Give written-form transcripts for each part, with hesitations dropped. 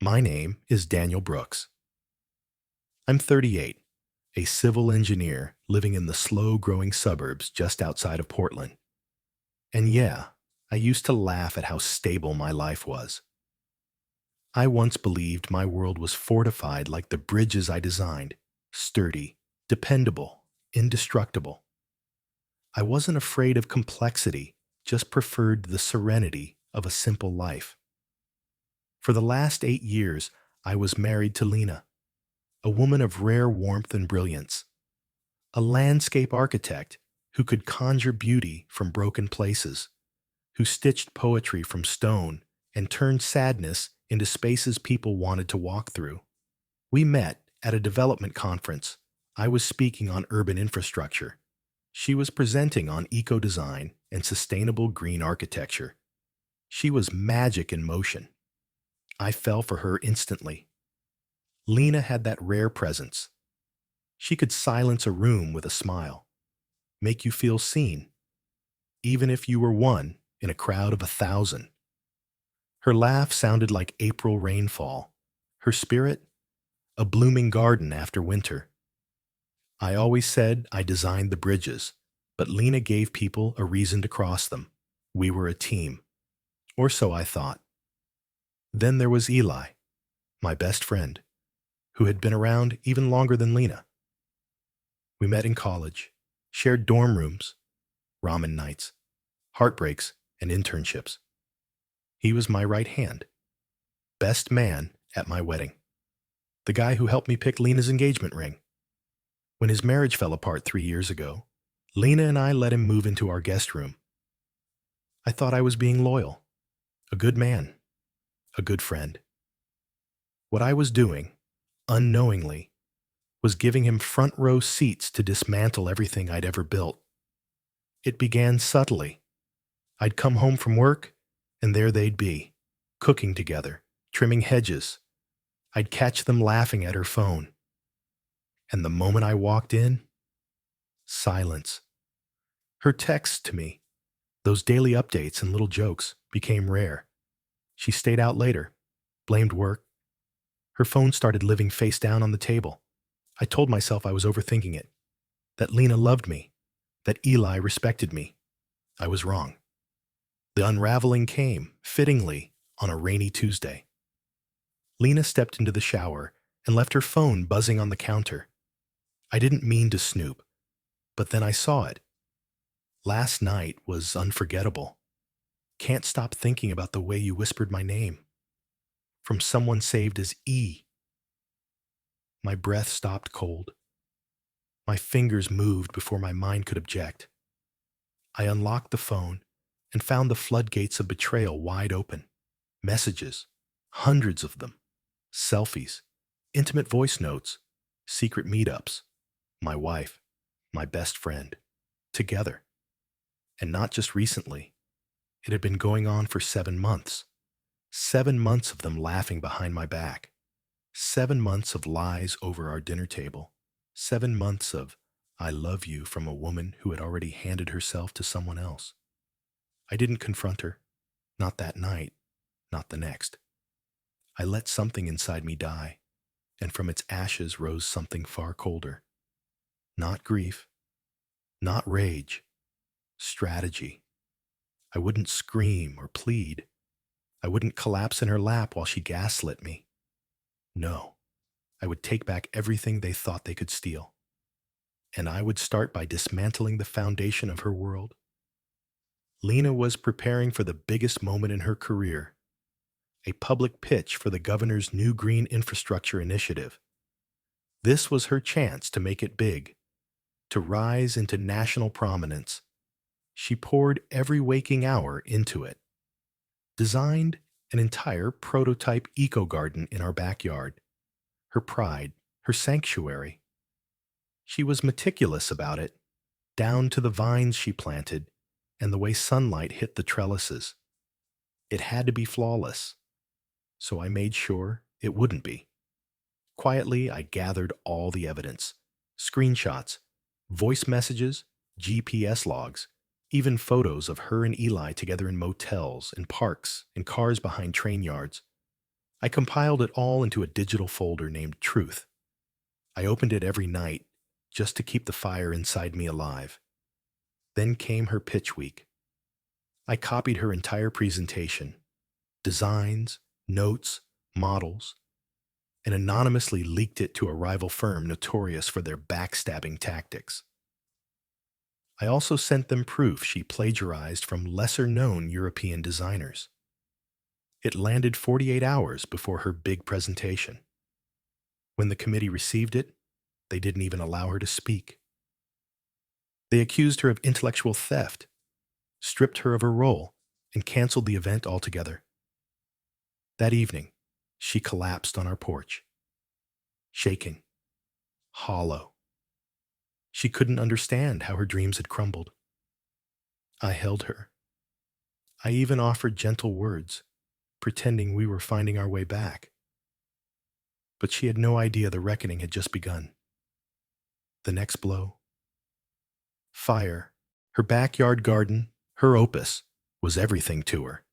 My name is Daniel Brooks. I'm 38, a civil engineer living in the slow-growing suburbs just outside of Portland. And yeah, I used to laugh at how stable my life was. I once believed my world was fortified like the bridges I designed, sturdy, dependable, indestructible. I wasn't afraid of complexity, just preferred the serenity of a simple life. For the last 8 years, I was married to Lena, a woman of rare warmth and brilliance, a landscape architect who could conjure beauty from broken places, who stitched poetry from stone and turned sadness into spaces people wanted to walk through. We met at a development conference. I was speaking on urban infrastructure. She was presenting on eco design and sustainable green architecture. She was magic in motion. I fell for her instantly. Lena had that rare presence. She could silence a room with a smile, make you feel seen, even if you were one in a crowd of 1,000. Her laugh sounded like April rainfall. Her spirit, a blooming garden after winter. I always said I designed the bridges, but Lena gave people a reason to cross them. We were a team. Or so I thought. Then there was Eli, my best friend, who had been around even longer than Lena. We met in college, shared dorm rooms, ramen nights, heartbreaks, and internships. He was my right hand, best man at my wedding, the guy who helped me pick Lena's engagement ring. When his marriage fell apart 3 years ago, Lena and I let him move into our guest room. I thought I was being loyal, a good man, a good friend. What I was doing, unknowingly, was giving him front row seats to dismantle everything I'd ever built. It began subtly. I'd come home from work, and there they'd be, cooking together, trimming hedges. I'd catch them laughing at her phone. And the moment I walked in, silence. Her texts to me, those daily updates and little jokes, became rare. She stayed out later, blamed work. Her phone started living face down on the table. I told myself I was overthinking it, that Lena loved me, that Eli respected me. I was wrong. The unraveling came, fittingly, on a rainy Tuesday. Lena stepped into the shower and left her phone buzzing on the counter. I didn't mean to snoop, but then I saw it. Last night was unforgettable. Can't stop thinking about the way you whispered my name. From someone saved as E. My breath stopped cold. My fingers moved before my mind could object. I unlocked the phone and found the floodgates of betrayal wide open. Messages, hundreds of them. Selfies, intimate voice notes, secret meetups. My wife, my best friend, together. And not just recently. It had been going on for 7 months. 7 months of them laughing behind my back. 7 months of lies over our dinner table. 7 months of "I love you" from a woman who had already handed herself to someone else. I didn't confront her. Not that night. Not the next. I let something inside me die, and from its ashes rose something far colder. Not grief. Not rage. Strategy. I wouldn't scream or plead. I wouldn't collapse in her lap while she gaslit me. No, I would take back everything they thought they could steal. And I would start by dismantling the foundation of her world. Lena was preparing for the biggest moment in her career, a public pitch for the governor's new green infrastructure initiative. This was her chance to make it big, to rise into national prominence. She poured every waking hour into it. Designed an entire prototype eco-garden in our backyard. Her pride, her sanctuary. She was meticulous about it, down to the vines she planted and the way sunlight hit the trellises. It had to be flawless, so I made sure it wouldn't be. Quietly, I gathered all the evidence. Screenshots, voice messages, GPS logs, even photos of her and Eli together in motels, in parks, in cars behind train yards. I compiled it all into a digital folder named Truth. I opened it every night just to keep the fire inside me alive. Then came her pitch week. I copied her entire presentation, designs, notes, models, and anonymously leaked it to a rival firm notorious for their backstabbing tactics. I also sent them proof she plagiarized from lesser-known European designers. It landed 48 hours before her big presentation. When the committee received it, they didn't even allow her to speak. They accused her of intellectual theft, stripped her of her role, and canceled the event altogether. That evening, she collapsed on our porch, shaking, hollow. She couldn't understand how her dreams had crumbled. I held her. I even offered gentle words, pretending we were finding our way back. But she had no idea the reckoning had just begun. The next blow. Fire, her backyard garden, her opus, was everything to her.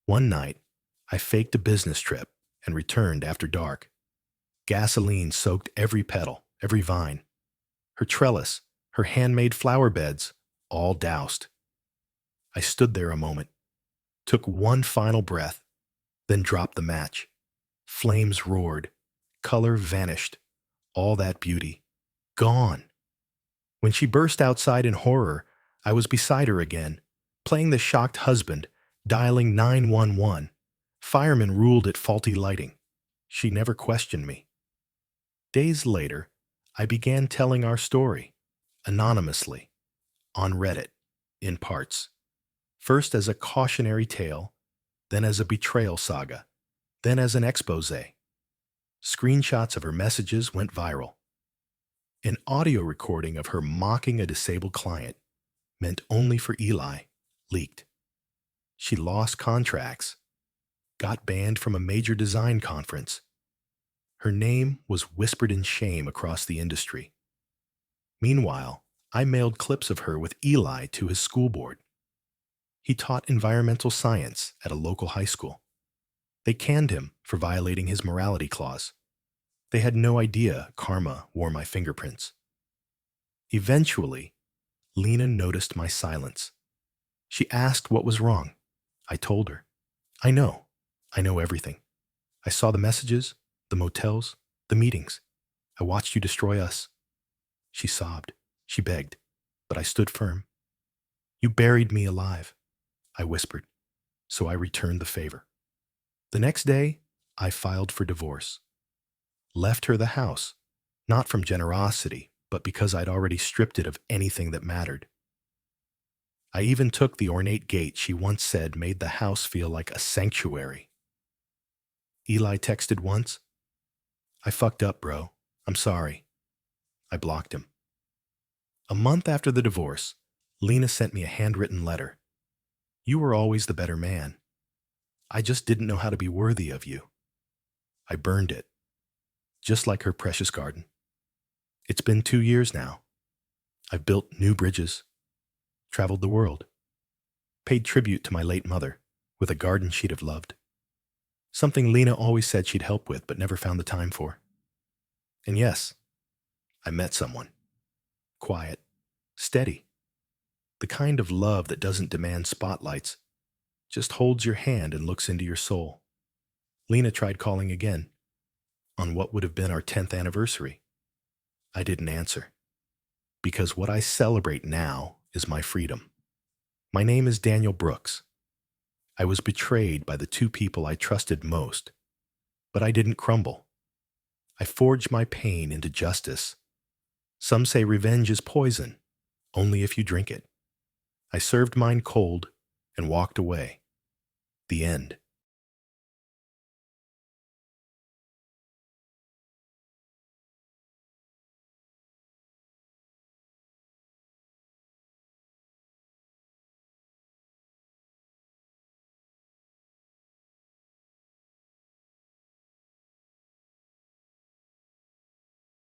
One night, I faked a business trip and returned after dark. Gasoline soaked every petal, every vine. Her trellis, her handmade flower beds, all doused. I stood there a moment, took one final breath, then dropped the match. Flames roared. Color vanished. All that beauty. Gone. When she burst outside in horror, I was beside her again, playing the shocked husband, dialing 911. Firemen ruled it faulty lighting. She never questioned me. Days later, I began telling our story, anonymously, on Reddit, in parts. First as a cautionary tale, then as a betrayal saga, then as an expose. Screenshots of her messages went viral. An audio recording of her mocking a disabled client, meant only for Eli, leaked. She lost contracts, got banned from a major design conference. Her name was whispered in shame across the industry. Meanwhile, I mailed clips of her with Eli to his school board. He taught environmental science at a local high school. They canned him for violating his morality clause. They had no idea karma wore my fingerprints. Eventually, Lena noticed my silence. She asked what was wrong. I told her. I know everything. I saw the messages, the motels, the meetings. I watched you destroy us. She sobbed. She begged. But I stood firm. You buried me alive, I whispered. So I returned the favor. The next day, I filed for divorce. Left her the house, not from generosity, but because I'd already stripped it of anything that mattered. I even took the ornate gate she once said made the house feel like a sanctuary. Eli texted once, I fucked up, bro. I'm sorry. I blocked him. A month after the divorce, Lena sent me a handwritten letter. You were always the better man. I just didn't know how to be worthy of you. I burned it, just like her precious garden. It's been 2 years now. I've built new bridges, traveled the world, paid tribute to my late mother with a garden she'd have loved. Something Lena always said she'd help with but never found the time for. And yes, I met someone. Quiet, steady. The kind of love that doesn't demand spotlights, just holds your hand and looks into your soul. Lena tried calling again, on what would have been our 10th anniversary. I didn't answer, because what I celebrate now is my freedom. My name is Daniel Brooks. I was betrayed by the two people I trusted most, but I didn't crumble. I forged my pain into justice. Some say revenge is poison, only if you drink it. I served mine cold and walked away. The end.